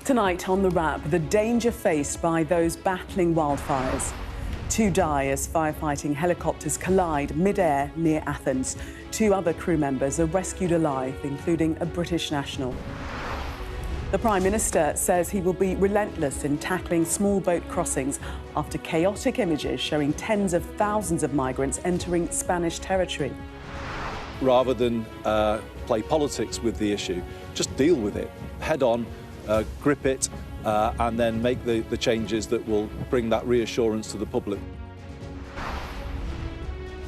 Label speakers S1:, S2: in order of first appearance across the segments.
S1: Tonight on The Wrap, the danger faced by those battling wildfires. 2 die as firefighting helicopters collide mid-air near Athens. 2 other crew members are rescued alive, including a British national. The Prime Minister says he will be relentless in tackling small boat crossings after chaotic images showing tens of thousands of migrants entering Spanish territory.
S2: Rather than play politics with the issue, just deal with it head on, grip it, and then make the changes that will bring that reassurance to the public.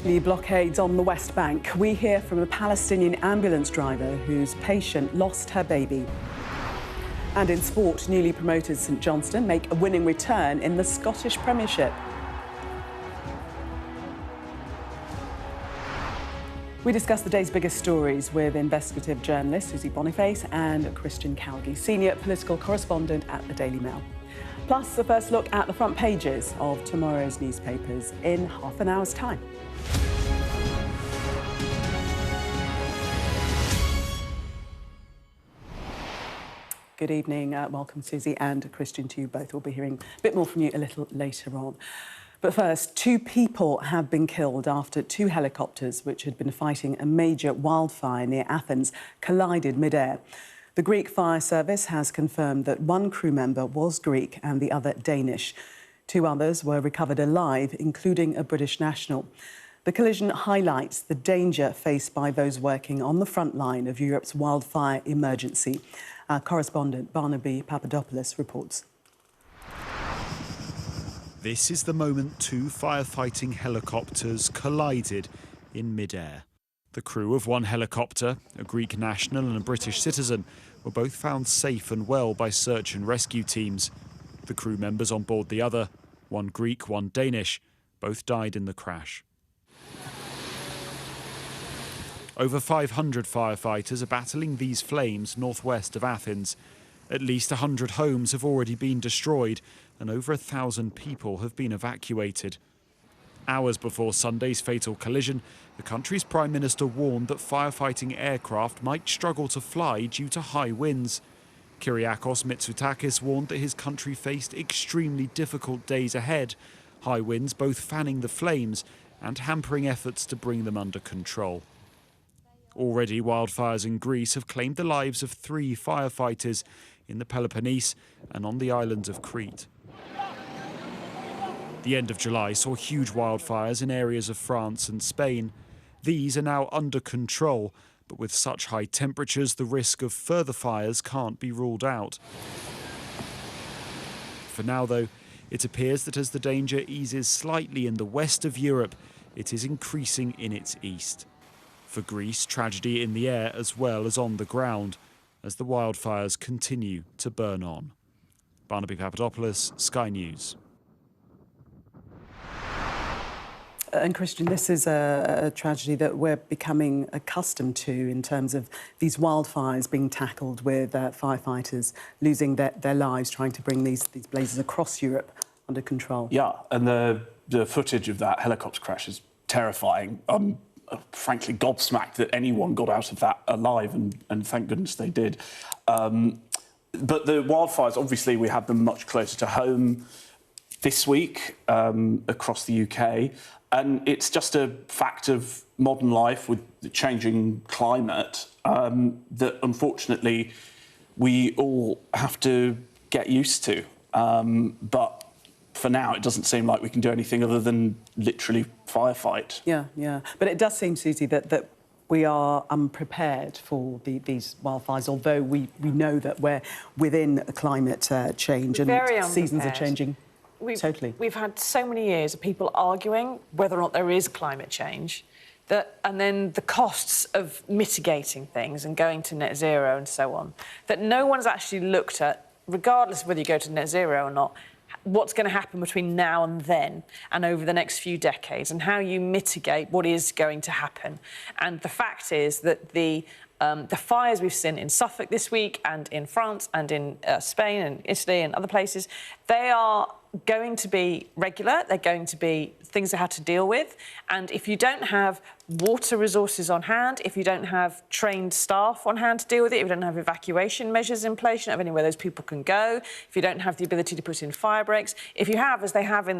S1: The blockades on the West Bank. We hear from a Palestinian ambulance driver whose patient lost her baby. And in sport, newly promoted St Johnstone make a winning return in the Scottish Premiership. We discuss the day's biggest stories with investigative journalist Susie Boniface and Christian Calgie, senior political correspondent at the Daily Mail. Plus, a first look at the front pages of tomorrow's newspapers in half an hour's time. Good evening. Welcome, Susie and Christian, to you both. We'll be hearing a bit more from you a little later on. But first, 2 people have been killed after 2 helicopters, which had been fighting a major wildfire near Athens, collided mid-air. The Greek fire service has confirmed that 1 crew member was Greek and the other Danish. 2 others were recovered alive, including a British national. The collision highlights the danger faced by those working on the front line of Europe's wildfire emergency. Our correspondent Barnaby Papadopoulos reports.
S3: This is the moment 2 firefighting helicopters collided in mid-air. The crew of 1 helicopter, a Greek national and a British citizen, were both found safe and well by search and rescue teams. The crew members on board the other, 1 Greek, 1 Danish, both died in the crash. Over 500 firefighters are battling these flames northwest of Athens. At least 100 homes have already been destroyed and over 1,000 people have been evacuated. Hours before Sunday's fatal collision, the country's Prime Minister warned that firefighting aircraft might struggle to fly due to high winds. Kyriakos Mitsotakis warned that his country faced extremely difficult days ahead, high winds both fanning the flames and hampering efforts to bring them under control. Already, wildfires in Greece have claimed the lives of 3 firefighters in the Peloponnese and on the islands of Crete. The end of July saw huge wildfires in areas of France and Spain. These are now under control, but with such high temperatures, the risk of further fires can't be ruled out. For now, though, it appears that as the danger eases slightly in the west of Europe, it is increasing in its east. For Greece, tragedy in the air as well as on the ground, as the wildfires continue to burn on. Barnaby Papadopoulos, Sky News.
S1: And Christian, this is a tragedy that we're becoming accustomed to in terms of these wildfires being tackled with firefighters losing their lives trying to bring these blazes across Europe under control.
S4: Yeah, and the footage of that helicopter crash is terrifying. I'm frankly gobsmacked that anyone got out of that alive, and thank goodness they did. But the wildfires, obviously, we have them much closer to home this week across the UK. And it's just a fact of modern life with the changing climate that, unfortunately, we all have to get used to. But for now, it doesn't seem like we can do anything other than literally firefight.
S1: Yeah. But it does seem, Susie, that we are unprepared for these wildfires, although we know that we're within a climate change and seasons are changing. Totally.
S5: We've had so many years of people arguing whether or not there is climate change, and then the costs of mitigating things and going to net zero and so on, that no one's actually looked at, regardless of whether you go to net zero or not, what's going to happen between now and then and over the next few decades and how you mitigate what is going to happen. And the fact is that the fires we've seen in Suffolk this week and in France and in Spain and Italy and other places, they are going to be regular, they're going to be things they have to deal with. And if you don't have water resources on hand, if you don't have trained staff on hand to deal with it, if you don't have evacuation measures in place, you don't have anywhere those people can go, if you don't have the ability to put in fire breaks, if you have, as they have in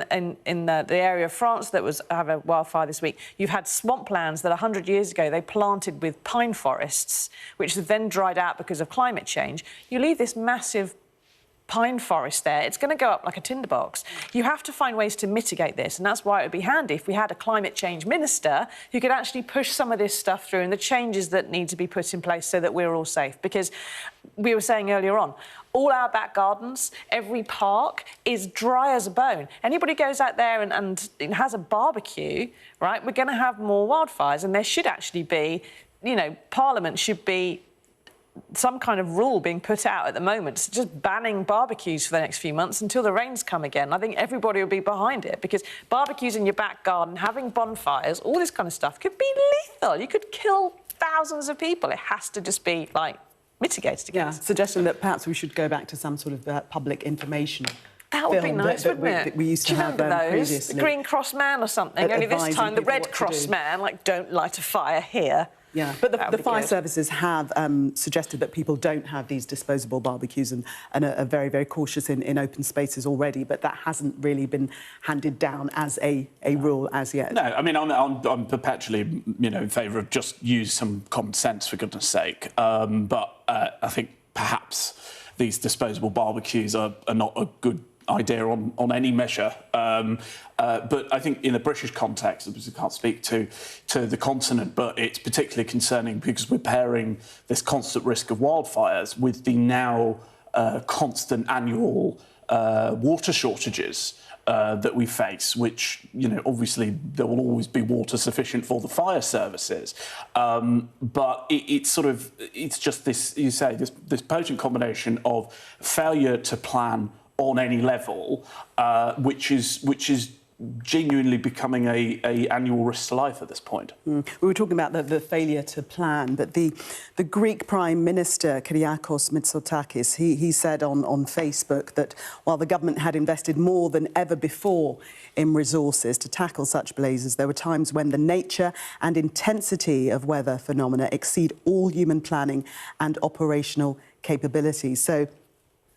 S5: the area of France that was have a wildfire this week, you've had swamplands that 100 years ago they planted with pine forests, which have then dried out because of climate change. You leave this massive pine forest there, it's going to go up like a tinderbox. You have to find ways to mitigate this, and that's why it would be handy if we had a climate change minister who could actually push some of this stuff through and the changes that need to be put in place so that we're all safe. Because we were saying earlier on, all our back gardens, every park is dry as a bone. Anybody goes out there and has a barbecue, right, we're going to have more wildfires, and there should actually be, you know, Parliament should be some kind of rule being put out at the moment, it's just banning barbecues for the next few months until the rains come again. I think everybody will be behind it, because barbecues in your back garden, having bonfires, all this kind of stuff could be lethal. You could kill thousands of people. It has to just be, like, mitigated against.
S1: Yeah, suggestion that perhaps we should go back to some sort of public information.
S5: That would be nice, wouldn't it?
S1: That we used to
S5: Do you
S1: have
S5: remember those?
S1: previously.
S5: The Green Cross Man or something. Only this time, the Red Cross Man, like, don't light a fire here.
S1: Yeah, but the fire services have suggested that people don't have these disposable barbecues and are very, very cautious in open spaces already, but that hasn't really been handed down as a rule as yet.
S4: No, I mean, I'm perpetually, you know, in favour of just use some common sense, for goodness sake. But I think perhaps these disposable barbecues are not a good idea on any measure. But I think in the British context, obviously can't speak to the continent, but it's particularly concerning because we're pairing this constant risk of wildfires with the now constant annual water shortages that we face, which, you know, obviously there will always be water sufficient for the fire services. But it's just this, you say, this potent combination of failure to plan on any level, which is genuinely becoming a annual risk to life at this point.
S1: We were talking about the failure to plan, but the Greek Prime Minister, Kyriakos Mitsotakis, he said on Facebook that while the government had invested more than ever before in resources to tackle such blazes, there were times when the nature and intensity of weather phenomena exceed all human planning and operational capabilities. So,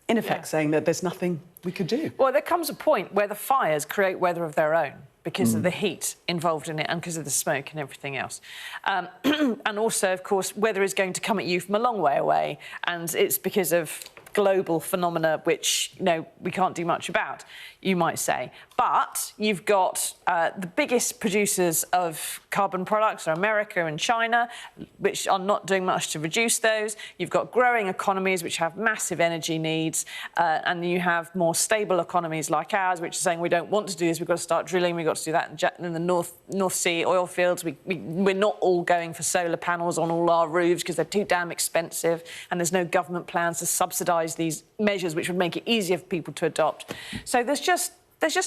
S1: in effect, saying that there's nothing we could do.
S5: Well, there comes a point where the fires create weather of their own because of the heat involved in it and because of the smoke and everything else. And also, of course, weather is going to come at you from a long way away, and it's because of global phenomena which, you know, we can't do much about, you might say. But you've got the biggest producers of carbon products are America and China, which are not doing much to reduce those. You've got growing economies which have massive energy needs, and you have more stable economies like ours, which are saying we don't want to do this, we've got to start drilling, we've got to do that in the North Sea oil fields. We're not all going for solar panels on all our roofs because they're too damn expensive, and there's no government plans to subsidise these measures which would make it easier for people to adopt. So there's just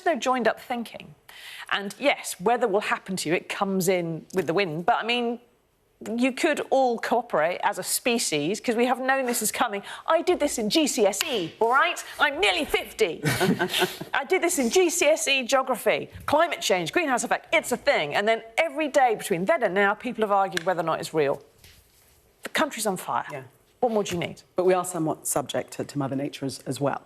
S5: no joined-up thinking. And yes, weather will happen to you. It comes in with the wind. But, I mean, you could all cooperate as a species, because we have known this is coming. I did this in GCSE, all right? I'm nearly 50. I did this in GCSE geography. Climate change, greenhouse effect, it's a thing. And then every day between then and now, people have argued whether or not it's real. The country's on fire.
S1: Yeah.
S5: What more do you need?
S1: But we are somewhat subject to Mother Nature as well.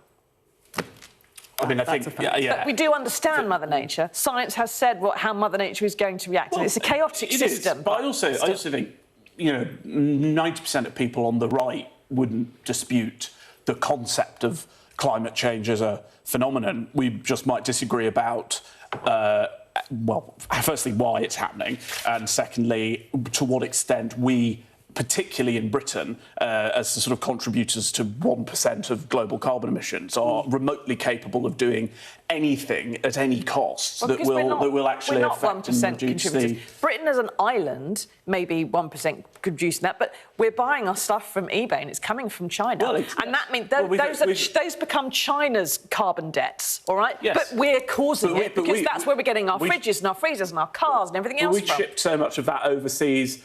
S4: I mean, I think, yeah.
S5: But we do understand Mother Nature. Science has said how Mother Nature is going to react. Well, it's a chaotic system.
S4: But I also think, you know, 90% of people on the right wouldn't dispute the concept of climate change as a phenomenon. We just might disagree about, well, firstly, why it's happening, and secondly, to what extent we, particularly in Britain, as the sort of contributors to 1% of global carbon emissions, are remotely capable of doing anything at any cost that will actually affect and reduce the...
S5: Britain as an island, maybe 1% producing that, but we're buying our stuff from eBay and it's coming from China. Well, and that means those become China's carbon debts, all right?
S4: Yes.
S5: But we're causing it because that's where we're getting our fridges and our freezers and our cars and everything else from.
S4: We shipped so much of that overseas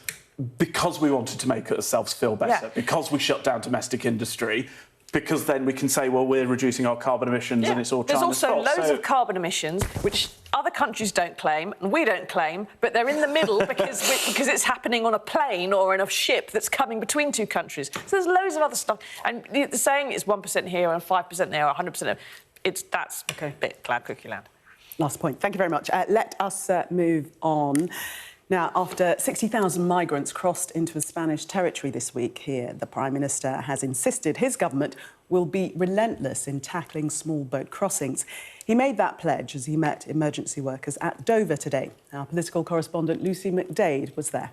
S4: because we wanted to make ourselves feel better, because we shut down domestic industry, because then we can say, well, we're reducing our carbon emissions and it's all China's fault.
S5: There's also loads of carbon emissions which other countries don't claim and we don't claim, but they're in the middle because it's happening on a plane or in a ship that's coming between two countries. So there's loads of other stuff. And the saying it's 1% here and 5% there or 100% there, that's a bit cloud cookie land.
S1: Last point. Thank you very much. Let us move on. Now, after 60,000 migrants crossed into Spanish territory this week here, the Prime Minister has insisted his government will be relentless in tackling small boat crossings. He made that pledge as he met emergency workers at Dover today. Our political correspondent Lucy McDade was there.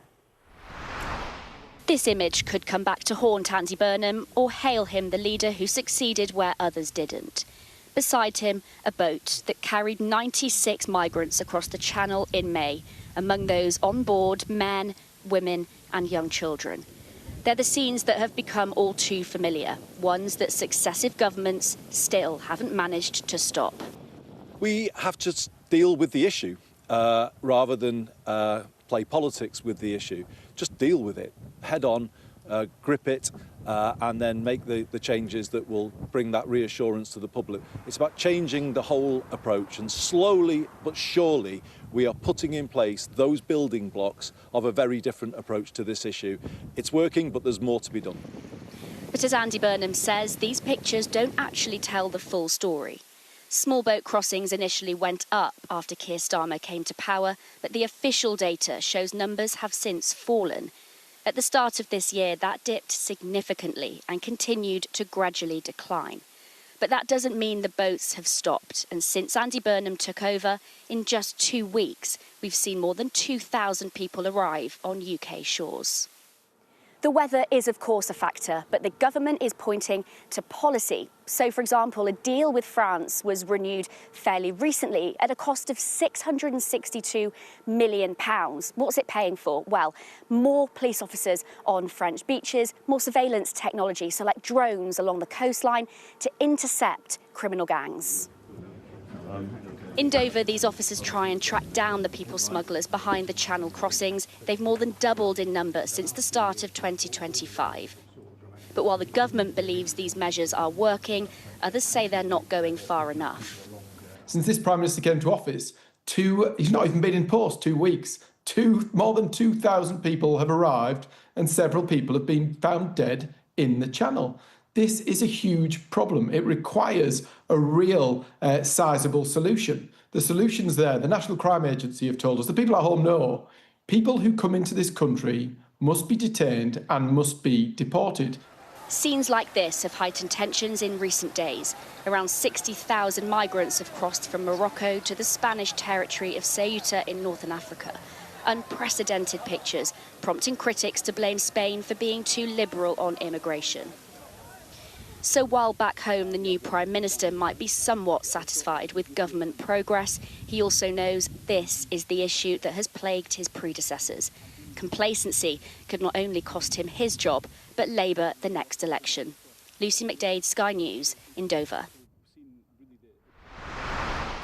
S6: This image could come back to haunt Andy Burnham or hail him the leader who succeeded where others didn't. Beside him, a boat that carried 96 migrants across the Channel in May. Among those on board, men, women and young children. They're the scenes that have become all too familiar, ones that successive governments still haven't managed to stop.
S2: We have to deal with the issue rather than play politics with the issue. Just deal with it head on, grip it, and then make the changes that will bring that reassurance to the public. It's about changing the whole approach, and slowly but surely we are putting in place those building blocks of a very different approach to this issue. It's working, but there's more to be done.
S6: But as Andy Burnham says, these pictures don't actually tell the full story. Small boat crossings initially went up after Keir Starmer came to power, but the official data shows numbers have since fallen. At the start of this year, that dipped significantly and continued to gradually decline. But that doesn't mean the boats have stopped. And since Andy Burnham took over, in just 2 weeks, we've seen more than 2,000 people arrive on UK shores. The weather is, of course, a factor, but the government is pointing to policy. So, for example, a deal with France was renewed fairly recently at a cost of £662 million. What's it paying for? Well, more police officers on French beaches, more surveillance technology, so like drones along the coastline to intercept criminal gangs. In Dover, these officers try and track down the people smugglers behind the Channel crossings. They've more than doubled in number since the start of 2025. But while the government believes these measures are working, others say they're not going far enough.
S7: Since this Prime Minister came to office, he's not even been in post 2 weeks. More than 2,000 people have arrived and several people have been found dead in the Channel. This is a huge problem. It requires a real sizable solution. The solution's there. The National Crime Agency have told us, the people at home know, people who come into this country must be detained and must be deported.
S6: Scenes like this have heightened tensions in recent days. Around 60,000 migrants have crossed from Morocco to the Spanish territory of Ceuta in northern Africa. Unprecedented pictures, prompting critics to blame Spain for being too liberal on immigration. So while back home the new Prime Minister might be somewhat satisfied with government progress, he also knows this is the issue that has plagued his predecessors. Complacency could not only cost him his job, but Labour the next election. Lucy McDade, Sky News, in Dover.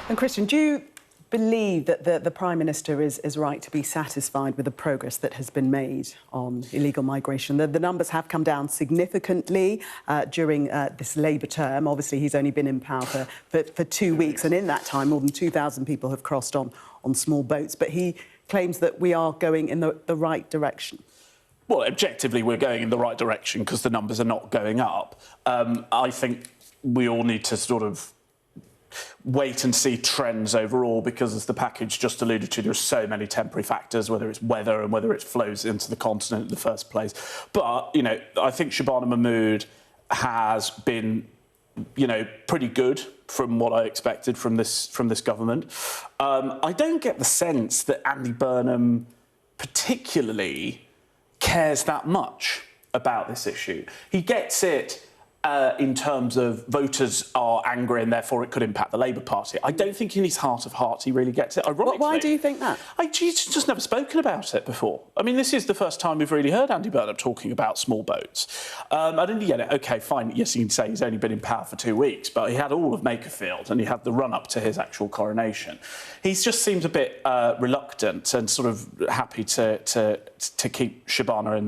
S1: And Christian, do you believe that the Prime Minister is right to be satisfied with the progress that has been made on illegal migration? The numbers have come down significantly during this Labour term. Obviously, he's only been in power for 2 weeks, and in that time, more than 2,000 people have crossed on small boats. But he claims that we are going in the right direction.
S4: Well, objectively, we're going in the right direction because the numbers are not going up. I think we all need to sort of wait and see trends overall, because as the package just alluded to, there are so many temporary factors, whether it's weather and whether it flows into the continent in the first place. But, you know, I think Shabana Mahmood has been, you know, pretty good from what I expected from this government. I don't get the sense that Andy Burnham particularly cares that much about this issue. He gets it in terms of voters are angry and therefore it could impact the Labour Party. I don't think in his heart of hearts he really gets it. Ironically,
S1: why do you think that?
S4: He's just never spoken about it before. I mean, this is the first time we've really heard Andy Burnham talking about small boats. I didn't get it. OK, fine. Yes, you can say he's only been in power for 2 weeks, but he had all of Makerfield and he had the run-up to his actual coronation. He just seems a bit reluctant and sort of happy to keep Shabana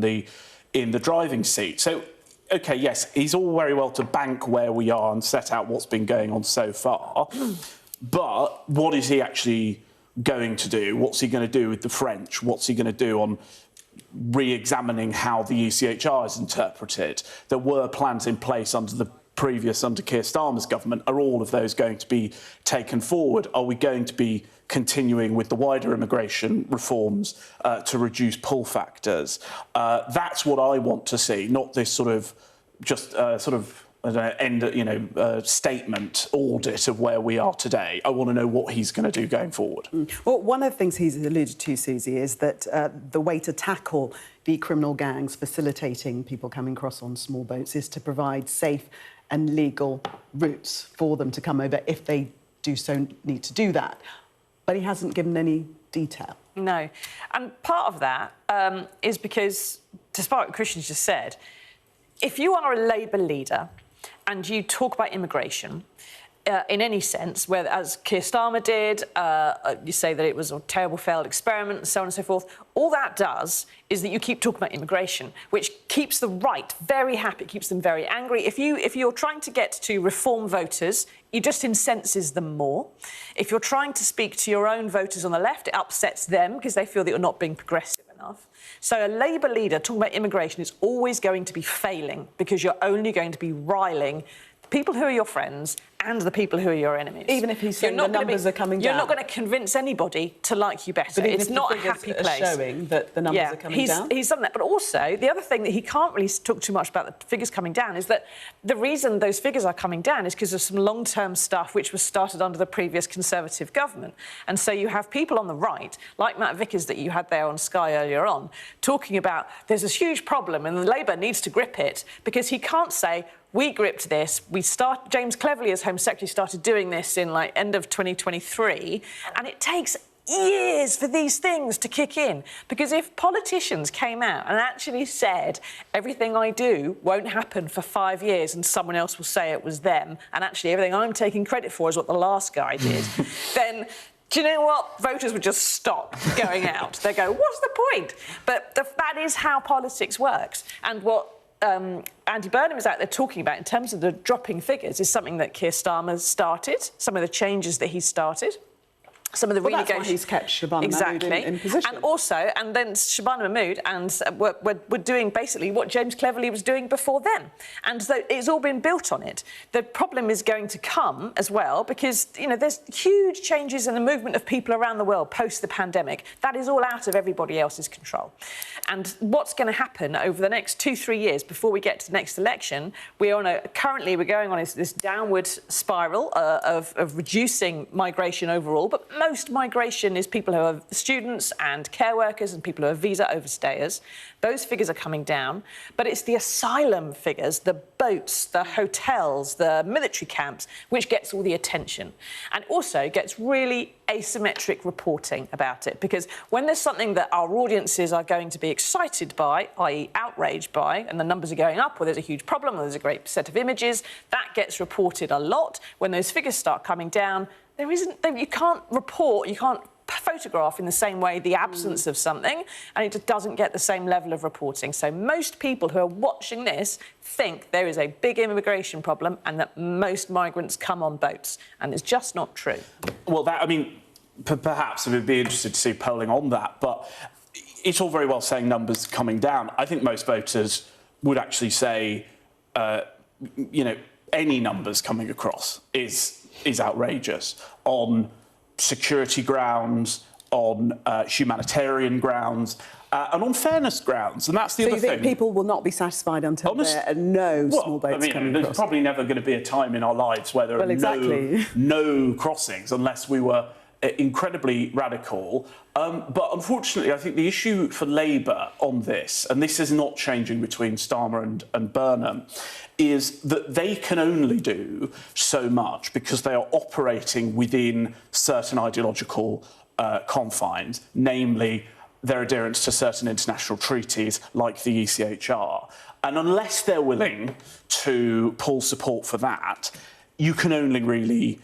S4: in the driving seat. So OK, yes, he's all very well to bank where we are and set out what's been going on so far, but what is he actually going to do? What's he going to do with the French? What's he going to do on re-examining how the ECHR is interpreted? There were plans in place under Keir Starmer's government. Are all of those going to be taken forward? Are we going to be continuing with the wider immigration reforms to reduce pull factors? That's what I want to see, not this sort of statement audit of where we are today. I want to know what he's going to do going forward.
S1: Well, one of the things he's alluded to, Susie, is that the way to tackle the criminal gangs facilitating people coming across on small boats is to provide safe and legal routes for them to come over if they do so need to do that. But he hasn't given any detail.
S5: No. And part of that is because, despite what Christian's just said, if you are a Labour leader and you talk about immigration in any sense, whether, as Keir Starmer did, you say that it was a terrible failed experiment and so on and so forth, all that does is that you keep talking about immigration, which keeps the right very happy, keeps them very angry. If you're trying to get to reform voters, it just incenses them more. If you're trying to speak to your own voters on the left, it upsets them because they feel that you're not being progressive enough. So a Labour leader talking about immigration is always going to be failing because you're only going to be riling the people who are your friends and the people who are your enemies.
S1: Even if he's saying the numbers are coming down.
S5: You're not going to convince anybody to like you better.
S1: But
S5: it's not a happy place.
S1: Showing that the numbers are coming down.
S5: He's done that. But also, the other thing that he can't really talk too much about the figures coming down is that the reason those figures are coming down is because of some long-term stuff which was started under the previous Conservative government. And so you have people on the right, like Matt Vickers that you had there on Sky earlier on, talking about there's this huge problem and Labour needs to grip it, because he can't say, we gripped this. James Cleverly, as Home Secretary, started doing this in end of 2023, and it takes years for these things to kick in. Because if politicians came out and actually said, everything I do won't happen for 5 years and someone else will say it was them, and actually everything I'm taking credit for is what the last guy did, then do you know what? Voters would just stop going out. They go, what's the point? But that is how politics works. And what Andy Burnham is out there talking about in terms of the dropping figures is something that Keir Starmer started, some of the changes that he started. Some of the
S1: that's why he's kept Shabana Mahmood in position.
S5: And then Shabana Mahmood and we're doing basically what James Cleverly was doing before then. And so it's all been built on it. The problem is going to come as well because, there's huge changes in the movement of people around the world post the pandemic. That is all out of everybody else's control. And what's going to happen over the next 2-3 years before we get to the next election, currently we're going on this downward spiral of reducing migration overall, but most migration is people who are students and care workers and people who are visa overstayers. Those figures are coming down, but it's the asylum figures, the boats, the hotels, the military camps, which gets all the attention. And also gets really asymmetric reporting about it, because when there's something that our audiences are going to be excited by, i.e. outraged by, and the numbers are going up, or there's a huge problem, or there's a great set of images, that gets reported a lot. When those figures start coming down, you can't report, you can't photograph in the same way the absence of something, and it just doesn't get the same level of reporting. So most people who are watching this think there is a big immigration problem and that most migrants come on boats, and it's just not true.
S4: Well, perhaps we'd be interested to see polling on that, but it's all very well saying numbers coming down. I think most voters would actually say, any numbers coming across is outrageous on security grounds, on humanitarian grounds, and on fairness grounds. And that's the other thing.
S1: So you think people will not be satisfied until there are no small boats coming across?
S4: There's probably never going to be a time in our lives where there are no crossings unless we were incredibly radical. But unfortunately, I think the issue for Labour on this, and this is not changing between Starmer and Burnham, is that they can only do so much because they are operating within certain ideological confines, namely their adherence to certain international treaties like the ECHR. And unless they're willing to pull support for that, you can only really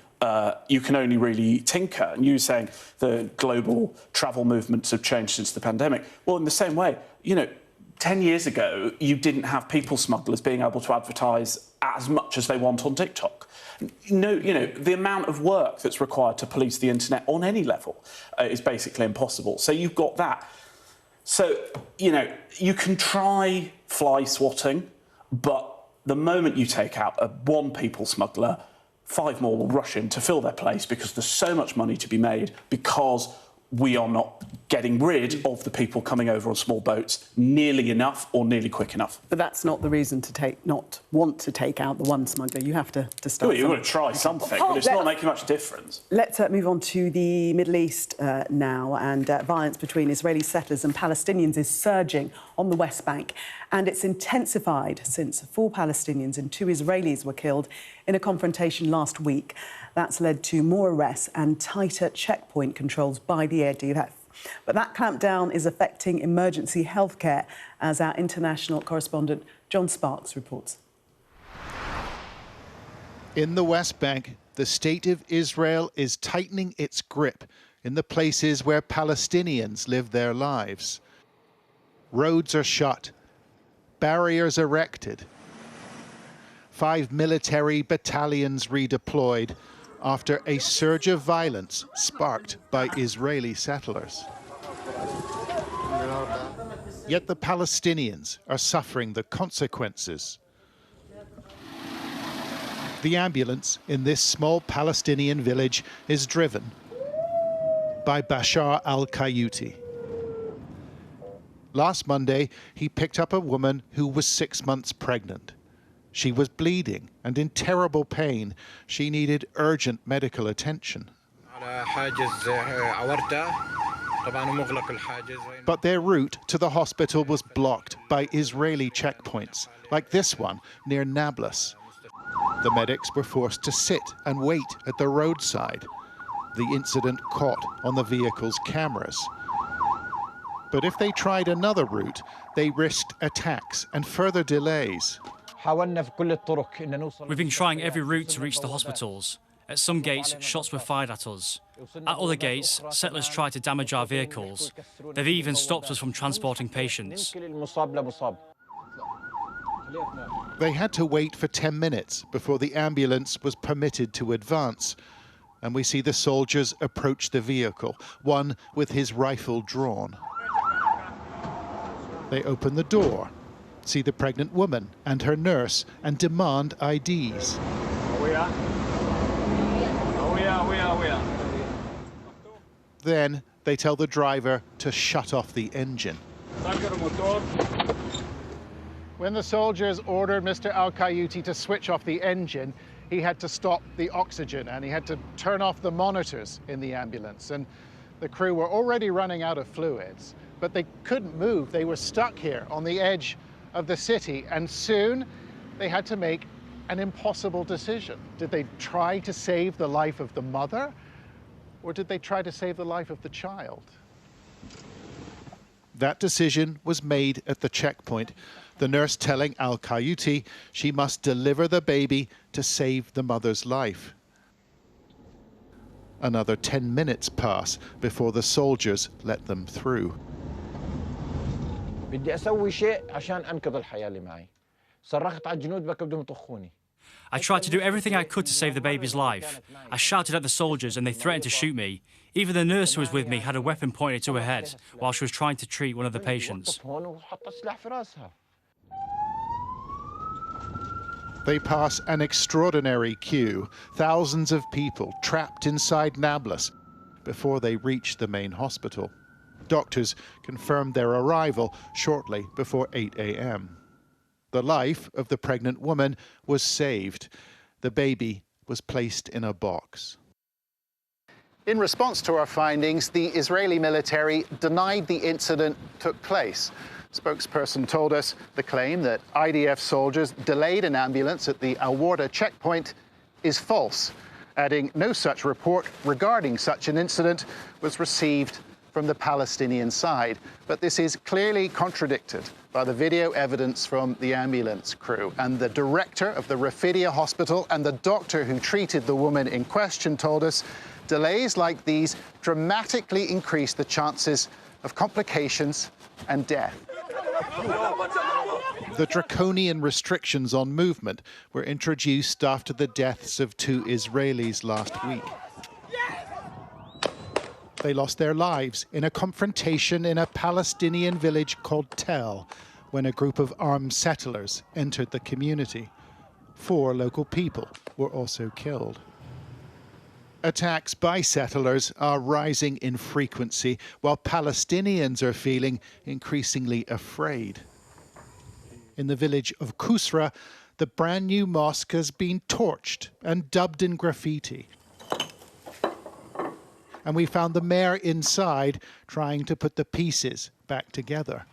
S4: tinker. And you were saying the global travel movements have changed since the pandemic. Well, in the same way, 10 years ago, you didn't have people smugglers being able to advertise as much as they want on TikTok. No, you know, the amount of work that's required to police the internet on any level is basically impossible. So you've got that. So, you know, you can try fly swatting, but the moment you take out one people smuggler, 5 more will rush in to fill their place because there's so much money to be made because we are not getting rid of the people coming over on small boats nearly enough or nearly quick enough.
S1: But that's not the reason to not want to take out the one smuggler. You have to start.
S4: Well, you've got to try something, but it's not making much difference.
S1: Let's move on to the Middle East now, and violence between Israeli settlers and Palestinians is surging on the West Bank, and it's intensified since 4 Palestinians and 2 Israelis were killed in a confrontation last week. That's led to more arrests and tighter checkpoint controls by the IDF. But that clampdown is affecting emergency healthcare, as our international correspondent John Sparks reports.
S8: In the West Bank, the state of Israel is tightening its grip in the places where Palestinians live their lives. Roads are shut, barriers erected, 5 military battalions redeployed after a surge of violence sparked by Israeli settlers. Yet the Palestinians are suffering the consequences. The ambulance in this small Palestinian village is driven by Bashar al-Qayuti. Last Monday, he picked up a woman who was 6 months pregnant. She was bleeding and in terrible pain. She needed urgent medical attention. But their route to the hospital was blocked by Israeli checkpoints, like this one near Nablus. The medics were forced to sit and wait at the roadside. The incident caught on the vehicle's cameras. But if they tried another route, they risked attacks and further delays.
S9: We've been trying every route to reach the hospitals. At some gates, shots were fired at us. At other gates, settlers tried to damage our vehicles. They've even stopped us from transporting patients.
S8: They had to wait for 10 minutes before the ambulance was permitted to advance. And we see the soldiers approach the vehicle, one with his rifle drawn. They open the door, see the pregnant woman and her nurse, and demand IDs. Then they tell the driver to shut off the engine. When the soldiers ordered Mr. al-Qayuti to switch off the engine, he had to stop the oxygen and he had to turn off the monitors in the ambulance. And the crew were already running out of fluids, but they couldn't move. They were stuck here on the edge of the city, and soon they had to make an impossible decision. Did they try to save the life of the mother, or did they try to save the life of the child? That decision was made at the checkpoint, the nurse telling al-Qayuti she must deliver the baby to save the mother's life. Another 10 minutes pass before the soldiers let them through.
S10: بدي أسوي شيء عشان أنقذ الحياة اللي معي. صرخت على الجنود بكى بدهم يطخوني.
S9: I tried to do everything I could to save the baby's life. I shouted at the soldiers and they threatened to shoot me. Even the nurse who was with me had a weapon pointed to her head while she was trying to treat one of the patients.
S8: They pass an extraordinary queue, thousands of people trapped inside Nablus before they reach the main hospital. Doctors confirmed their arrival shortly before 8 a.m. The life of the pregnant woman was saved. The baby was placed in a box. In response to our findings, the Israeli military denied the incident took place. Spokesperson told us the claim that IDF soldiers delayed an ambulance at the Al-Warda checkpoint is false, adding no such report regarding such an incident was received from the Palestinian side. But this is clearly contradicted by the video evidence from the ambulance crew. And the director of the Rafidia hospital and the doctor who treated the woman in question told us delays like these dramatically increase the chances of complications and death. The draconian restrictions on movement were introduced after the deaths of 2 Israelis last week. They lost their lives in a confrontation in a Palestinian village called Tel, when a group of armed settlers entered the community. 4 local people were also killed. Attacks by settlers are rising in frequency, while Palestinians are feeling increasingly afraid. In the village of Kusra, the brand new mosque has been torched and dubbed in graffiti. And we found the mayor inside trying to put the pieces back together.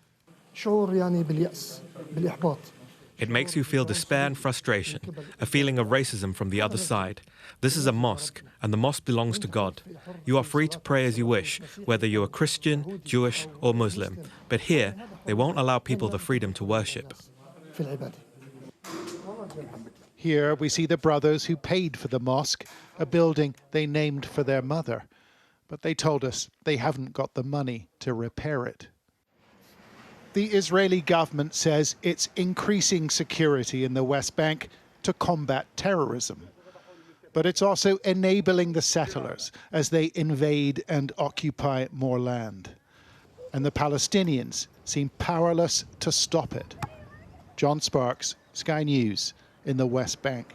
S11: It makes you feel despair and frustration, a feeling of racism from the other side. This is a mosque, and the mosque belongs to God. You are free to pray as you wish, whether you are Christian, Jewish or Muslim. But here, they won't allow people the freedom to worship.
S8: Here we see the brothers who paid for the mosque, a building they named for their mother. But they told us they haven't got the money to repair it. The Israeli government says it's increasing security in the West Bank to combat terrorism. But it's also enabling the settlers as they invade and occupy more land. And the Palestinians seem powerless to stop it. John Sparks, Sky News, in the West Bank.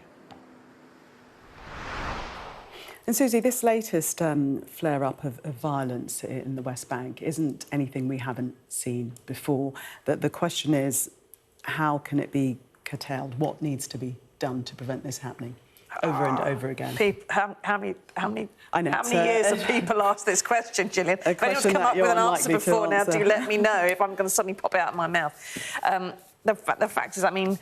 S1: And Susie, this latest flare-up of violence in the West Bank isn't anything we haven't seen before. The question is, how can it be curtailed? What needs to be done to prevent this happening over and over again?
S5: How many years have people asked this question, Gillian? If anyone's come up with an answer before now, do let me know if I'm going to suddenly pop it out of my mouth. The fact is, I mean,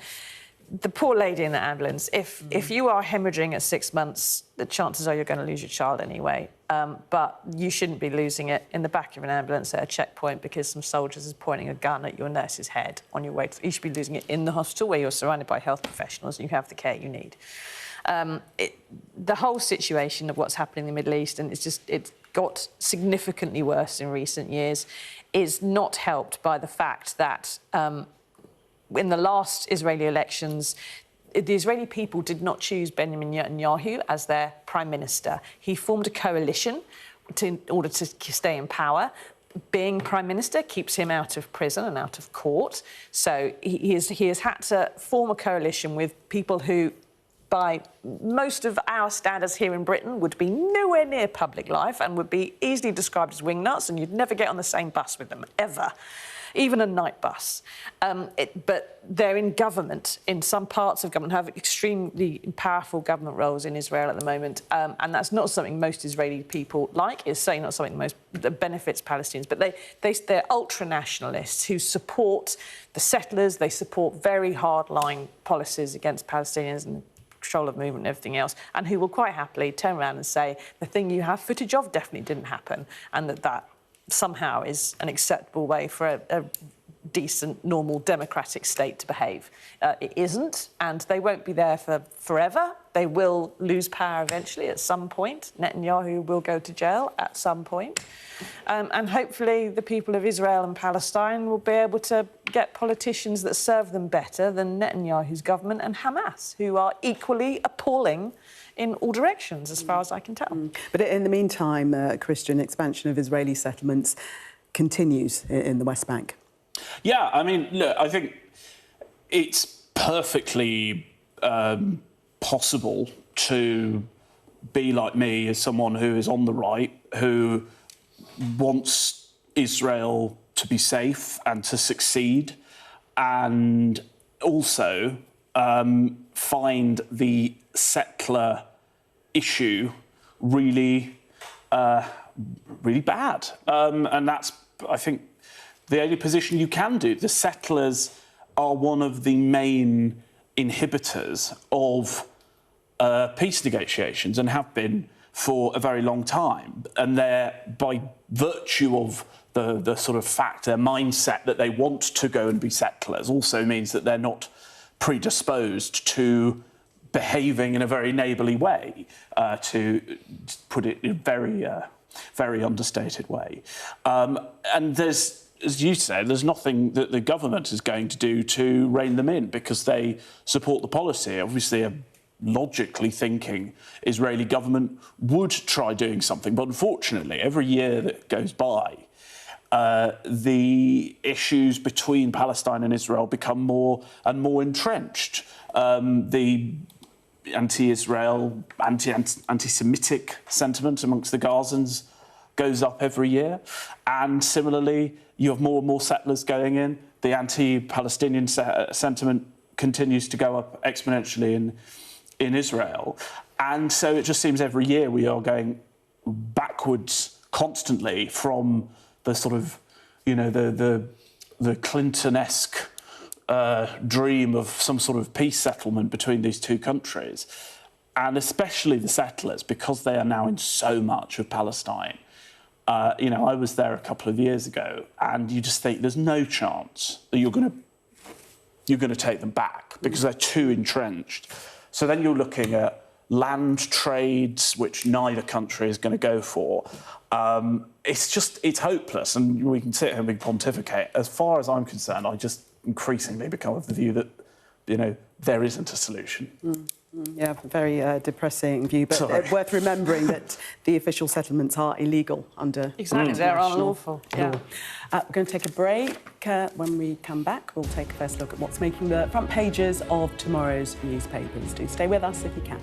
S5: the poor lady in the ambulance, if you are hemorrhaging at 6 months, the chances are you're going to lose your child anyway. But you shouldn't be losing it in the back of an ambulance at a checkpoint because some soldiers is pointing a gun at your nurse's head on your way to... You should be losing it in the hospital where you're surrounded by health professionals and you have the care you need. The whole situation of what's happening in the Middle East, and it's got significantly worse in recent years, is not helped by the fact that in the last Israeli elections, the Israeli people did not choose Benjamin Netanyahu as their prime minister. He formed a coalition in order to stay in power. Being prime minister keeps him out of prison and out of court. So he has had to form a coalition with people who, by most of our standards here in Britain, would be nowhere near public life and would be easily described as wingnuts, and you'd never get on the same bus with them, ever. Even a night bus. But they're in government, in some parts of government, have extremely powerful government roles in Israel at the moment. And that's not something most Israeli people like. It's certainly not something that benefits Palestinians. But they're ultra-nationalists who support the settlers. They support very hard-line policies against Palestinians and control of movement and everything else, and who will quite happily turn around and say the thing you have footage of definitely didn't happen, and that somehow is an acceptable way for a decent, normal, democratic state to behave. It isn't, and they won't be there for forever. They will lose power eventually at some point. Netanyahu will go to jail at some point. And hopefully the people of Israel and Palestine will be able to get politicians that serve them better than Netanyahu's government and Hamas, who are equally appalling in all directions, as far as I can tell.
S1: But in the meantime, Christian, expansion of Israeli settlements continues in the West Bank.
S4: Yeah, I mean, look, I think it's perfectly possible to be like me as someone who is on the right, who wants Israel to be safe and to succeed, and also find the settler issue really, really bad. And that's, I think, the only position you can do. The settlers are one of the main inhibitors of peace negotiations and have been for a very long time. And they're, by virtue of the sort of fact, their mindset that they want to go and be settlers also means that they're not predisposed to behaving in a very neighbourly way, to put it in a very, very understated way. And there's as you said, there's nothing that the government is going to do to rein them in because they support the policy. Obviously, a logically thinking Israeli government would try doing something, but unfortunately, every year that goes by, the issues between Palestine and Israel become more and more entrenched. The anti-Israel, anti-Semitic sentiment amongst the Gazans goes up every year, and similarly, you have more and more settlers going in. The anti-Palestinian sentiment continues to go up exponentially in Israel, and so it just seems every year we are going backwards constantly from the sort of, you know, the Clinton-esque dream of some sort of peace settlement between these two countries, and especially the settlers, because they are now in so much of Palestine. You know, I was there a couple of years ago, and you just think there's no chance that you're going to take them back because they're too entrenched. So then you're looking at land trades, which neither country is going to go for. It's hopeless, and we can sit here and we pontificate. As far as I'm concerned, I just increasingly become of the view that, you know, there isn't a solution.
S1: Yeah, very depressing view, but worth remembering that the official settlements are illegal under
S5: Exactly, they're unlawful. Yeah.
S1: We're going to take a break. When we come back, we'll take a first look at what's making the front pages of tomorrow's newspapers. Do stay with us if you can.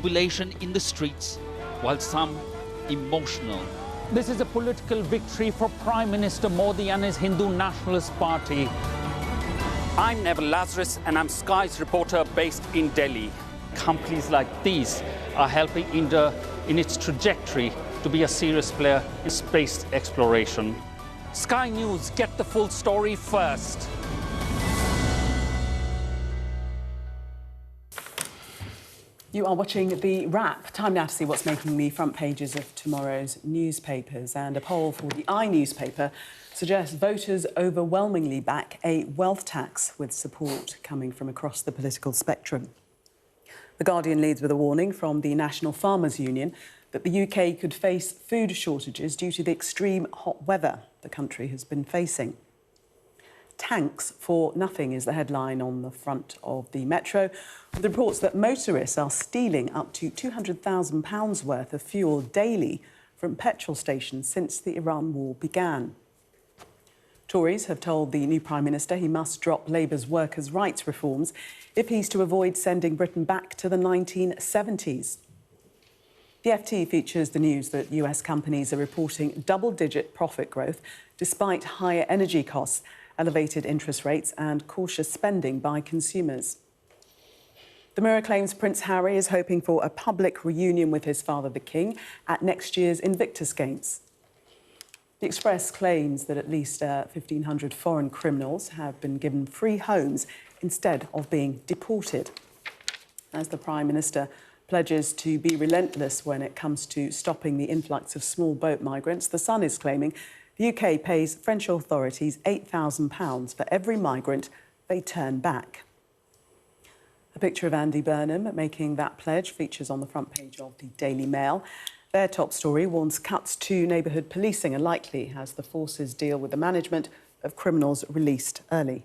S12: jubilation in the streets, while some emotional.
S13: This is a political victory for Prime Minister Modi and his Hindu Nationalist Party.
S14: I'm Neville Lazarus, and I'm Sky's reporter based in Delhi.
S12: companies like these are helping India in its trajectory to be a serious player in space exploration. Sky News, get the full story first.
S1: You are watching The Wrap. Time now to see what's making the front pages of tomorrow's newspapers. And a poll for the newspaper suggests voters overwhelmingly back a wealth tax, with support coming from across the political spectrum. The Guardian leads with a warning from the National Farmers Union that the UK could face food shortages due to the extreme hot weather the country has been facing. Tanks for nothing is the headline on the front of the Metro, with reports that motorists are stealing up to £200,000 worth of fuel daily from petrol stations since the Iran war began. Tories have told the new Prime Minister he must drop Labour's workers' rights reforms if he's to avoid sending Britain back to the 1970s. The FT features the news that US companies are reporting double-digit profit growth despite higher energy costs, elevated interest rates and cautious spending by consumers. The Mirror claims Prince Harry is hoping for a public reunion with his father, the King, at next year's Invictus Games. The Express claims that at least 1,500 foreign criminals have been given free homes instead of being deported. As the Prime Minister pledges to be relentless when it comes to stopping the influx of small boat migrants, The Sun is claiming the UK pays French authorities £8,000 for every migrant they turn back. A picture of Andy Burnham making that pledge features on the front page of the Daily Mail. Their top story warns cuts to neighbourhood policing are likely as the forces deal with the management of criminals released early.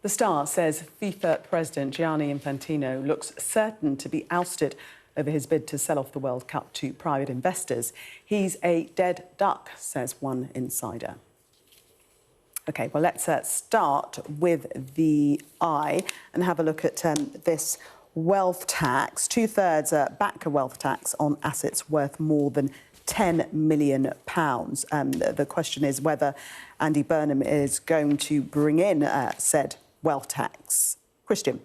S1: The Star says FIFA President Gianni Infantino looks certain to be ousted over his bid to sell off the World Cup to private investors. He's a dead duck, says one insider. OK, well, let's start with the Eye and have a look at this wealth tax. Two-thirds back a wealth tax on assets worth more than £10 million. The question is whether Andy Burnham is going to bring in said wealth tax. Christian?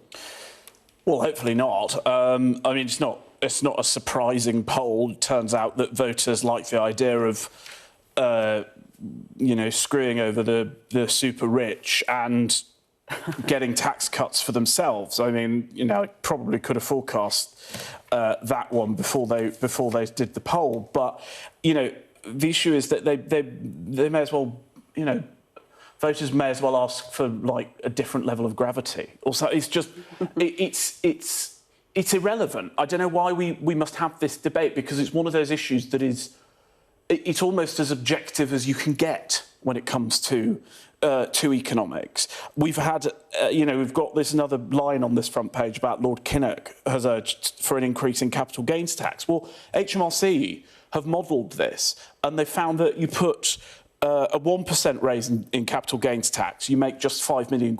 S4: Well, hopefully not. I mean, it's not a surprising poll. It turns out that voters like the idea of, screwing over the super rich and getting tax cuts for themselves. I mean, I probably could have forecast that one before they did the poll. But, the issue is that they may as well, voters may as well ask for, like, a different level of gravity. Also, it's just, it's irrelevant. I don't know why we must have this debate, because it's one of those issues that is, it's almost as objective as you can get when it comes to economics. We've had, we've got this another line on this front page about Lord Kinnock has urged for an increase in capital gains tax. Well, HMRC have modelled this, and they found that you put a 1% raise in capital gains tax, you make just £5 million.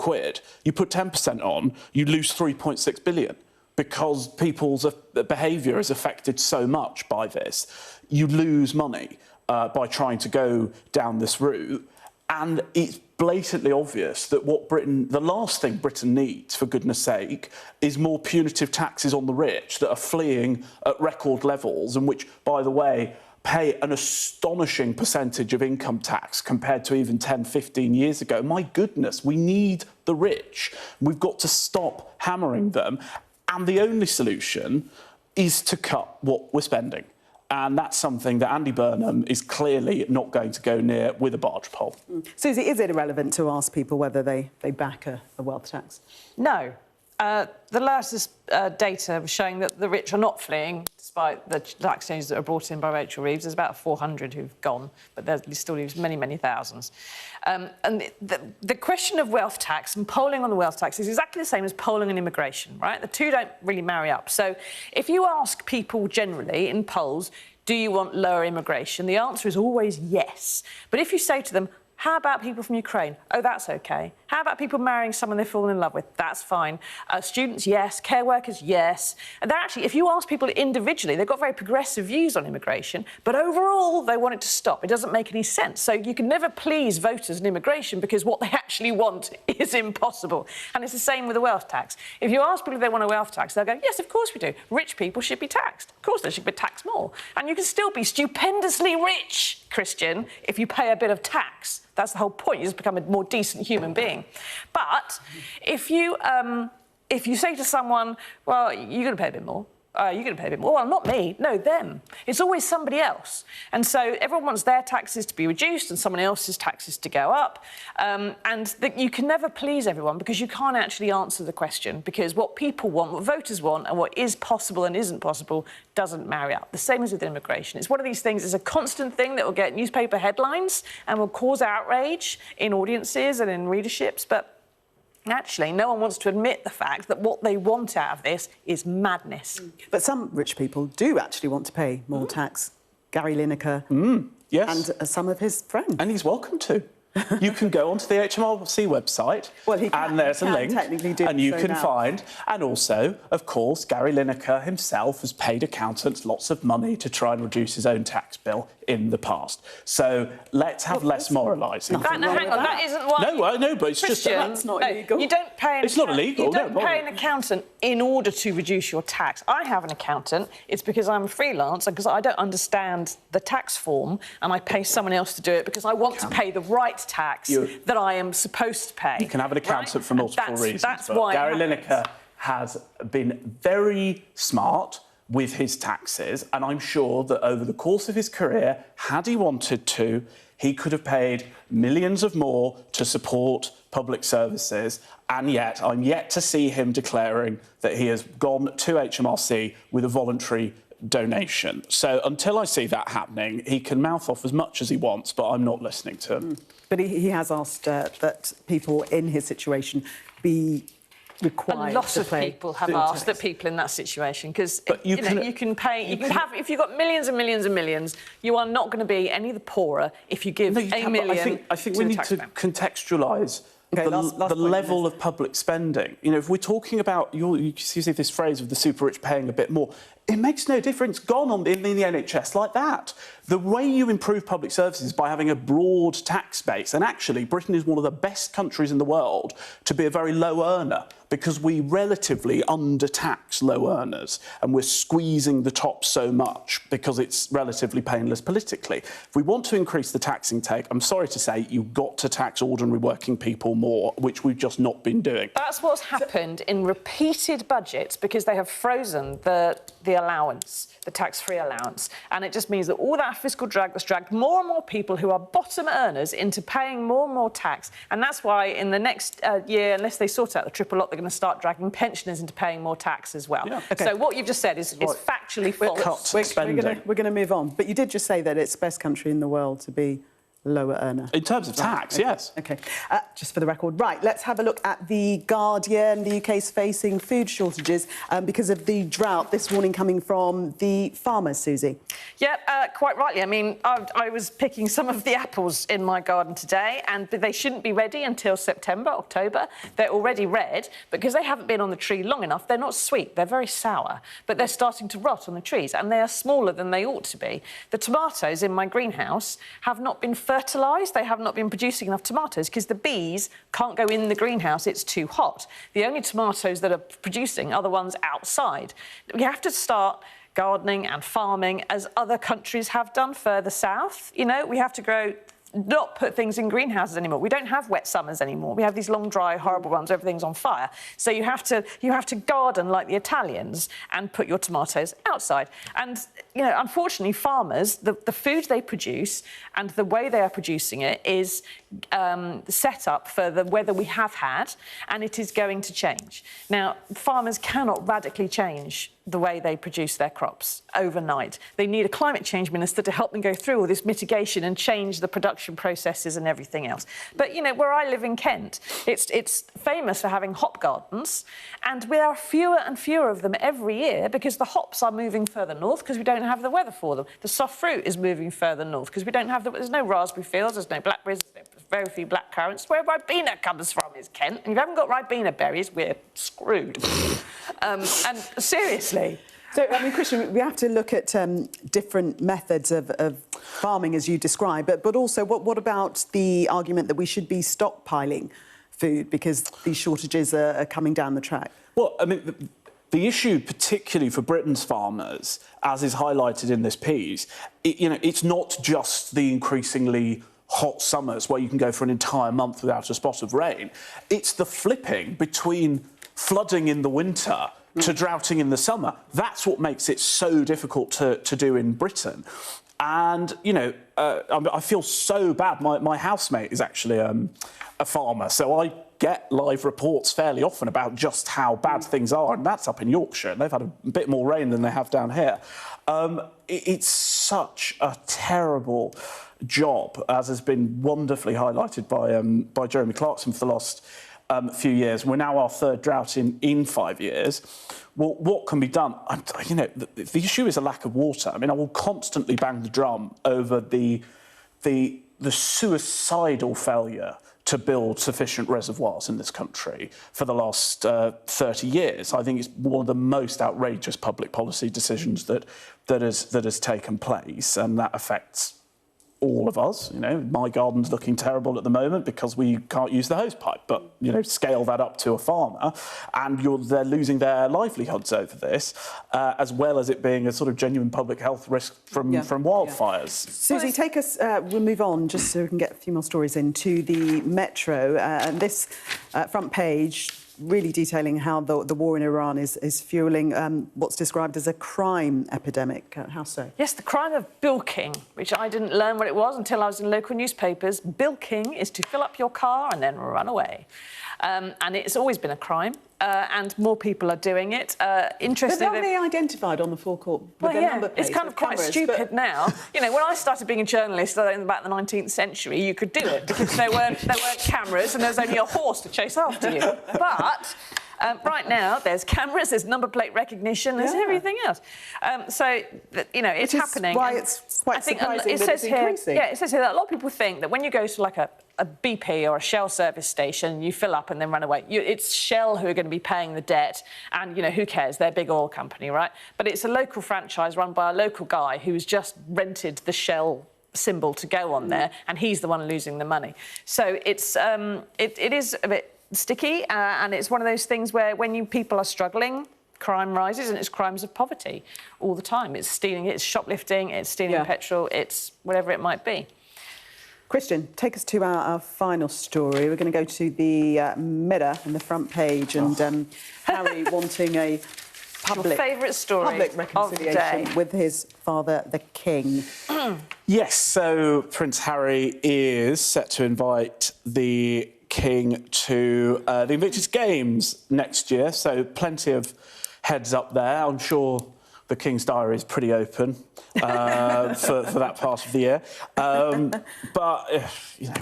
S4: You put 10% on, you lose 3.6 billion. Because people's behaviour is affected so much by this. You lose money by trying to go down this route. And it's blatantly obvious that the last thing Britain needs, for goodness sake, is more punitive taxes on the rich that are fleeing at record levels, and which, by the way, pay an astonishing percentage of income tax compared to even 10, 15 years ago. My goodness, we need the rich. We've got to stop hammering them. And the only solution is to cut what we're spending. And that's something that Andy Burnham is clearly not going to go near with a barge pole.
S1: Susie, is it irrelevant to ask people whether they back a wealth tax?
S5: No. The latest data was showing that the rich are not fleeing, despite the tax changes that are brought in by Rachel Reeves. There's about 400 who've gone, but there still leaves many, many thousands. And the question of wealth tax and polling on the wealth tax is exactly the same as polling on immigration, right? The two don't really marry up. So if you ask people generally in polls, do you want lower immigration? The answer is always yes. But if you say to them, How about people from Ukraine? Oh, that's OK. How about people marrying someone they've fallen in love with? That's fine. Students, yes. Care workers, yes. And actually, if you ask people individually, they've got very progressive views on immigration, but overall, they want it to stop. It doesn't make any sense. So you can never please voters in immigration because what they actually want is impossible. And it's the same with the wealth tax. If you ask people if they want a wealth tax, they'll go, yes, of course we do. Rich people should be taxed. Of course they should be taxed more. And you can still be stupendously rich, Christian, if you pay a bit of tax. That's the whole point. You just become a more decent human being. But if you say to someone, well, you're going to pay a bit more. You're going to pay a bit more. Well, not me. No, them. It's always somebody else. And so everyone wants their taxes to be reduced and someone else's taxes to go up. And you can never please everyone because you can't actually answer the question because what people want, what voters want, and what is possible and isn't possible doesn't marry up. The same as with immigration. It's one of these things, it's a constant thing that will get newspaper headlines and will cause outrage in audiences and in readerships, but actually, no one wants to admit the fact that what they want out of this is madness.
S1: But some rich people do actually want to pay more tax. Gary Lineker
S4: yes.
S1: and some of his friends.
S4: And he's welcome to. You can go onto the HMRC website, and there's a link, and you can find. And also, of course, Gary Lineker himself has paid accountants lots of money to try and reduce his own tax bill in the past. So let's have less moralising.
S5: Hang on, that isn't what...
S4: No, but it's
S5: Christian,
S4: just...
S1: That's not illegal.
S5: You don't pay...
S4: It's not illegal,
S5: You don't pay an accountant in order to reduce your tax. I have an accountant. It's because I'm freelance and because I don't understand the tax form and I pay someone else to do it because I want to pay the right tax that I am supposed to pay.
S4: You can have an accountant for multiple reasons.
S5: That's why
S4: Gary Lineker has been very smart with his taxes, and I'm sure that over the course of his career, had he wanted to, he could have paid millions of more to support public services, and yet I'm yet to see him declaring that he has gone to HMRC with a voluntary donation. So until I see that happening, he can mouth off as much as he wants, but I'm not listening to him.
S1: But he has asked that people in his situation be required.
S5: A lot
S1: to
S5: of
S1: pay
S5: people have asked that people in that situation because you can have if you've got millions and millions and millions, you are not going to be any the poorer if you give $1 million.
S4: I think we need to contextualise the level of public spending. You know, if we're talking about you see this phrase of the super rich paying a bit more. It makes no difference. Gone on in the NHS like that. The way you improve public services is by having a broad tax base. And actually, Britain is one of the best countries in the world to be a very low earner because we relatively undertax low earners and we're squeezing the top so much because it's relatively painless politically. If we want to increase the taxing take, I'm sorry to say, you've got to tax ordinary working people more, which we've just not been doing.
S5: That's what's happened in repeated budgets because they have frozen the allowance, the tax-free allowance. And it just means that all that fiscal drag that's dragged more and more people who are bottom earners into paying more and more tax. And that's why in the next year, unless they sort out the triple lot, they're going to start dragging pensioners into paying more tax as well.
S1: Yeah. Okay.
S5: So what you've just said is factually false.
S1: We're going to move on. But you did just say that it's the best country in the world to be lower earner.
S4: In terms of tax, yes.
S1: OK. Just for the record. Right, let's have a look at The Guardian. The UK's facing food shortages because of the drought. This warning coming from the farmers, Susie.
S5: Yeah, quite rightly. I mean, I was picking some of the apples in my garden today and they shouldn't be ready until September, October. They're already red because they haven't been on the tree long enough. They're not sweet, they're very sour, but they're starting to rot on the trees and they are smaller than they ought to be. The tomatoes in my greenhouse have not been fertilised. They have not been producing enough tomatoes because the bees can't go in the greenhouse. It's too hot. The only tomatoes that are producing are the ones outside. We have to start gardening and farming as other countries have done further south. You know, we have to not put things in greenhouses anymore. We don't have wet summers anymore. We have these long, dry, horrible ones. Everything's on fire. So you have to garden like the Italians and put your tomatoes outside. And you know, unfortunately, farmers, the food they produce and the way they are producing it is set up for the weather we have had, and it is going to change. Now, farmers cannot radically change the way they produce their crops overnight. They need a climate change minister to help them go through all this mitigation and change the production processes and everything else. But, you know, where I live in Kent, it's famous for having hop gardens, and there are fewer and fewer of them every year because the hops are moving further north because we don't have the weather for them. The soft fruit is moving further north because we don't have there's no raspberry fields, there's no blackberries, there's no very few blackcurrants. Where Ribena comes from is Kent, and if you haven't got Ribena berries, we're screwed. And seriously.
S1: So, I mean, Christian, we have to look at different methods of farming, as you describe, but also what about the argument that we should be stockpiling food because these shortages are coming down the track?
S4: Well, I mean, the issue, particularly for Britain's farmers, as is highlighted in this piece, it's not just the increasingly hot summers where you can go for an entire month without a spot of rain. It's the flipping between flooding in the winter to droughting in the summer. That's what makes it so difficult to do in Britain. And, I feel so bad. My housemate is actually a farmer, so I get live reports fairly often about just how bad things are, and that's up in Yorkshire. They've had a bit more rain than they have down here. It's such a terrible job, as has been wonderfully highlighted by Jeremy Clarkson for the last few years. We're now our third drought in 5 years. Well, what can be done? The issue is a lack of water. I mean, I will constantly bang the drum over the suicidal failure to build sufficient reservoirs in this country for the last 30 years. I think it's one of the most outrageous public policy decisions that has taken place, and that affects all of us. My garden's looking terrible at the moment because we can't use the hose pipe, but scale that up to a farmer and they're losing their livelihoods over this, as well as it being a sort of genuine public health risk from wildfires.
S1: Yeah. Susie, take us, we'll move on just so we can get a few more stories into the Metro, and this front page really detailing how the war in Iran is fuelling what's described as a crime epidemic. How so?
S5: Yes, the crime of bilking, which I didn't learn what it was until I was in local newspapers. Bilking is to fill up your car and then run away. And it's always been a crime, and more people are doing it. Interesting.
S1: But they identified on the forecourt with their number plates.
S5: It's kind of quite stupid now. When I started being a journalist in about the 19th century, you could do it because there weren't cameras and there was only a horse to chase after you. But right now, there's cameras, there's number plate recognition, there's everything else. It's happening.
S1: Why it's quite surprising that it's increasing.
S5: Yeah, it says here that a lot of people think that when you go to like a BP or a Shell service station, you fill up and then run away. It's Shell who are going to be paying the debt, and who cares? They're a big oil company, right? But it's a local franchise run by a local guy who's just rented the Shell symbol to go on there, and he's the one losing the money. So it's it is a bit sticky, and it's one of those things where when people are struggling, crime rises, and it's crimes of poverty all the time. It's stealing, it's shoplifting, it's stealing petrol, it's whatever it might be.
S1: Christian, take us to our final story. We're going to go to the Mirror in the front page, and Harry wanting a public reconciliation with his father, the King.
S4: Yes, so Prince Harry is set to invite the King to the Invictus Games next year, so plenty of heads up there. I'm sure the King's diary is pretty open for that part of the year. But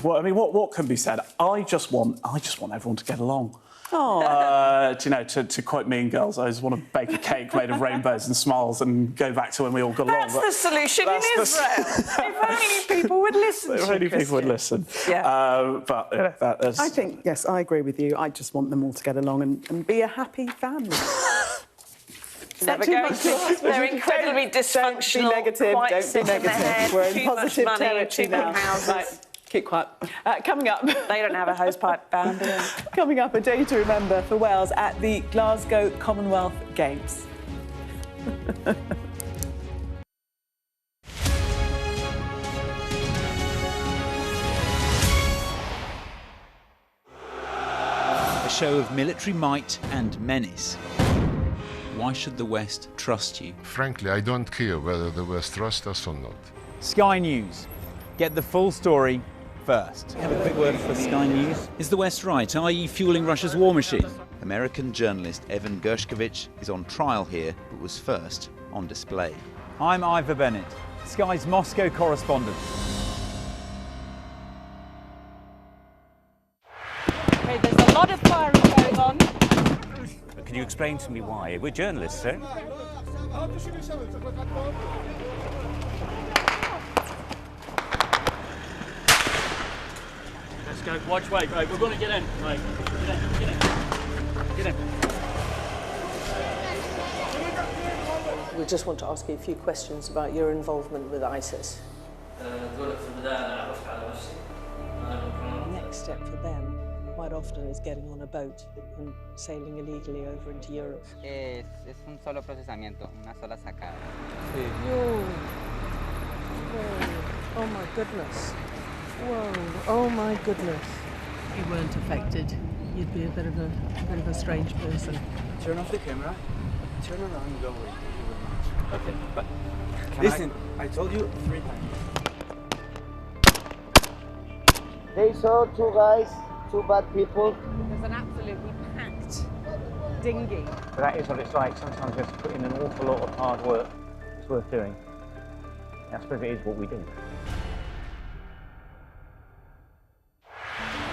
S4: what can be said? I just want everyone to get along. To quote Mean Girls, I just want to bake a cake made of rainbows and smiles and go back to when we all got along.
S5: That's the solution in Israel. If only people would listen.
S4: If only people would listen.
S5: Yeah.
S1: I think, yes, I agree with you. I just want them all to get along and be a happy family.
S5: Never going to. They're incredibly dysfunctional.
S1: Don't be negative. We're in positive territory now.
S5: Houses.
S1: Keep quiet. Coming up...
S5: They don't have a hosepipe band, do they?
S1: Coming up, a day to remember for Wales at the Glasgow Commonwealth Games.
S14: A show of military might and menace. Why should the West trust you?
S15: Frankly, I don't care whether the West trusts us or not.
S16: Sky News. Get the full story first.
S14: Have a quick word for Sky News. Is the West right? Are you fueling Russia's war machine? American journalist Evan Gershkovich is on trial here, but was first on display.
S16: I'm Ivor Bennett, Sky's Moscow correspondent.
S17: Okay, there's a lot of firing going on.
S18: Can you explain to me why? We're journalists, sir.
S12: go. Watch, wait, right, we're going to get in. Right, get in. Get in.
S19: We just want to ask you a few questions about your involvement with ISIS. The next step for them quite often is getting on a boat and sailing illegally over into Europe.
S20: Es un solo procesamiento, una sola sacada.
S19: Whoa. Whoa. Oh my goodness. Whoa. Oh my goodness. If you weren't affected, you'd be a bit of a strange person.
S16: Turn off the camera, turn around and go away.
S18: Okay, but
S16: Listen, I told you 3 times.
S21: They saw 2 guys, 2 bad people.
S17: There's an absolutely packed dinghy.
S18: But that is what it's like. Sometimes you have to put in an awful lot of hard work. It's worth doing. I suppose it is what we do.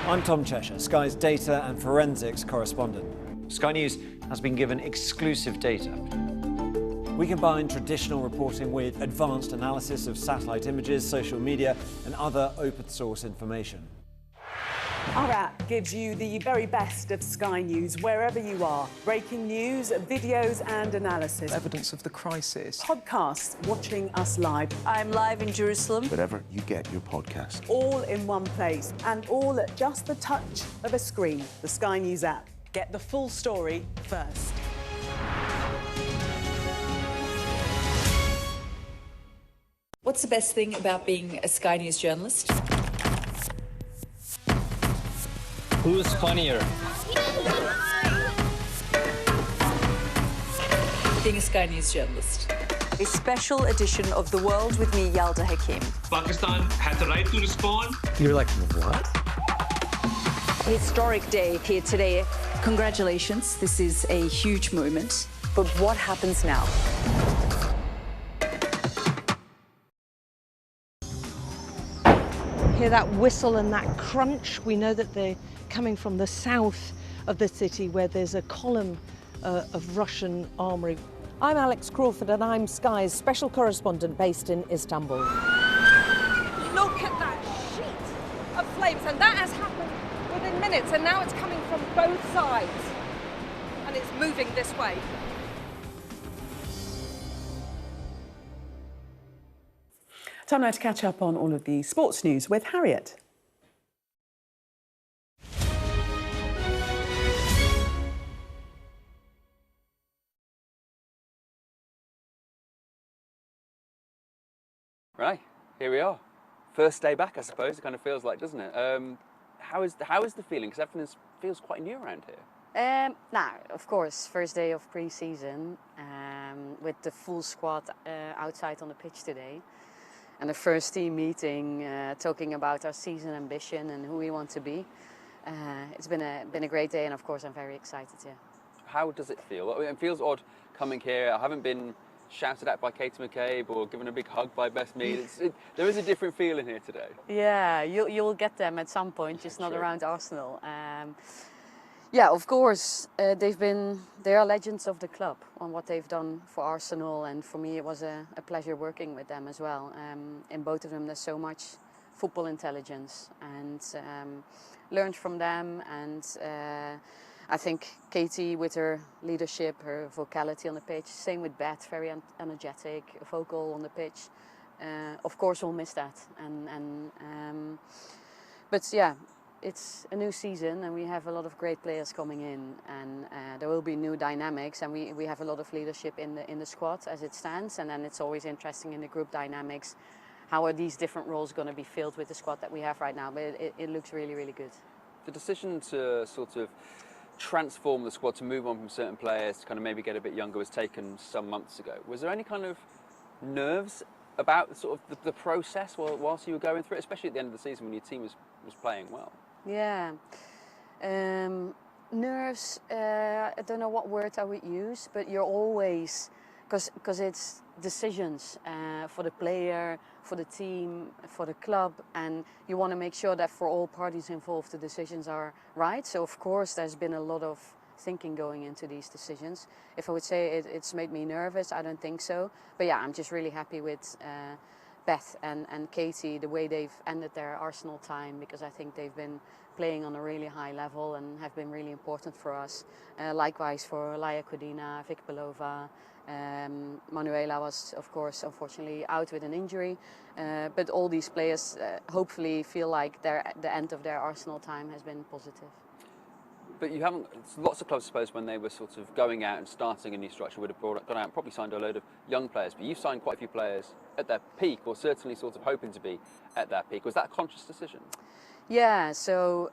S22: I'm Tom Cheshire, Sky's data and forensics correspondent. Sky News has been given exclusive data. We combine traditional reporting with advanced analysis of satellite images, social media, and other open source information.
S1: Our app gives you the very best of Sky News wherever you are. Breaking news, videos and analysis.
S23: Evidence of the crisis.
S1: Podcasts, watching us live.
S17: I'm live in Jerusalem.
S24: Wherever you get your podcast.
S1: All in one place and all at just the touch of a screen. The Sky News app. Get the full story first.
S17: What's the best thing about being a Sky News journalist?
S12: Who's funnier?
S17: Being a Sky News journalist.
S25: A special edition of The World with me, Yalda Hakim.
S12: Pakistan had the right to respond.
S23: You're like, what?
S25: Historic day here today.
S17: Congratulations, this is a huge moment.
S25: But what happens now?
S19: Hear that whistle and that crunch? We know that they're coming from the south of the city where there's a column of Russian armoury. I'm Alex Crawford and I'm Sky's special correspondent based in Istanbul.
S17: Look at that sheet of flames, and that has happened within minutes, and now it's coming from both sides, and it's moving this way.
S1: Time now to catch up on all of the sports news with Harriet.
S26: Right, here we are. First day back, I suppose. It kind of feels like, doesn't it? How is the feeling? Because everything feels quite new around here.
S27: Now, of course, first day of pre-season with the full squad outside on the pitch today. And the first team meeting, talking about our season ambition and who we want to be. It's been a great day, and of course I'm very excited. Yeah.
S26: How does it feel? I mean, it feels odd coming here. I haven't been shouted at by Katie McCabe or given a big hug by Beth Mead. There is a different feeling here today.
S27: Yeah, you'll get them at some point, just not around Arsenal. Yeah, of course, they are legends of the club on what they've done for Arsenal, and for me it was a pleasure working with them as well. In both of them there's so much football intelligence, and learned from them, and I think Katie with her leadership, her vocality on the pitch, same with Beth, very energetic, vocal on the pitch. Of course we'll miss that, but yeah, it's a new season and we have a lot of great players coming in, and there will be new dynamics, and we have a lot of leadership in the squad as it stands, and then it's always interesting in the group dynamics, how are these different roles going to be filled with the squad that we have right now, but it looks really, really good.
S26: The decision to sort of transform the squad, to move on from certain players, to kind of maybe get a bit younger, was taken some months ago. Was there any kind of nerves about sort of the process whilst you were going through it, especially at the end of the season when your team was playing well?
S27: Yeah, nerves, I don't know what word I would use, but you're always, because it's decisions for the player, for the team, for the club, and you want to make sure that for all parties involved the decisions are right. So of course there's been a lot of thinking going into these decisions. If I would say it's made me nervous, I don't think so. But yeah, I'm just really happy with Beth and Katie, the way they've ended their Arsenal time, because I think they've been playing on a really high level and have been really important for us. Likewise for Laia Codina, Vic Belova. Manuela was, of course, unfortunately out with an injury, but all these players hopefully feel like the end of their Arsenal time has been positive.
S26: But you haven't, lots of clubs, I suppose, when they were sort of going out and starting a new structure, would have gone out and probably signed a load of young players, but you've signed quite a few players at their peak, or certainly sort of hoping to be at their peak. Was that a conscious decision?
S27: Yeah, so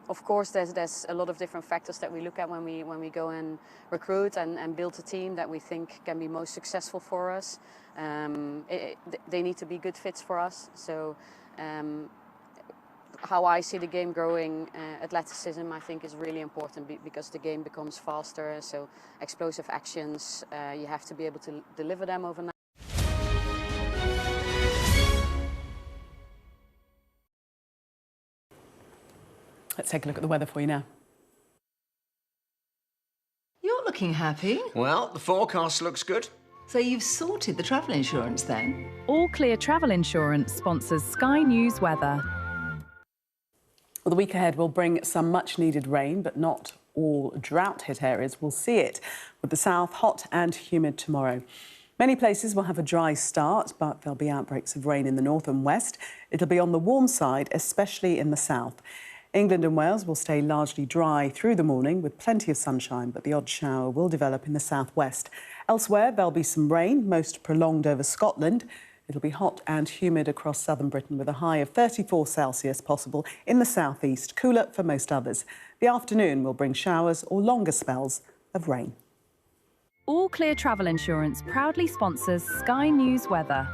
S27: of course there's a lot of different factors that we look at when we go and recruit and build a team that we think can be most successful for us. They need to be good fits for us. So how I see the game growing, athleticism I think is really important because the game becomes faster. So explosive actions, you have to be able to deliver them overnight.
S1: Let's take a look at the weather for you now.
S2: You're looking happy.
S3: Well, the forecast looks good.
S2: So you've sorted the travel insurance then?
S6: All Clear Travel Insurance sponsors Sky News Weather.
S1: Well, the week ahead will bring some much-needed rain, but not all drought-hit areas will see it, with the south hot and humid tomorrow. Many places will have a dry start, but there'll be outbreaks of rain in the north and west. It'll be on the warm side, especially in the south. England and Wales will stay largely dry through the morning with plenty of sunshine, but the odd shower will develop in the southwest. Elsewhere, there'll be some rain, most prolonged over Scotland. It'll be hot and humid across southern Britain with a high of 34 Celsius possible in the southeast, cooler for most others. The afternoon will bring showers or longer spells of rain.
S6: All Clear Travel Insurance proudly sponsors Sky News Weather.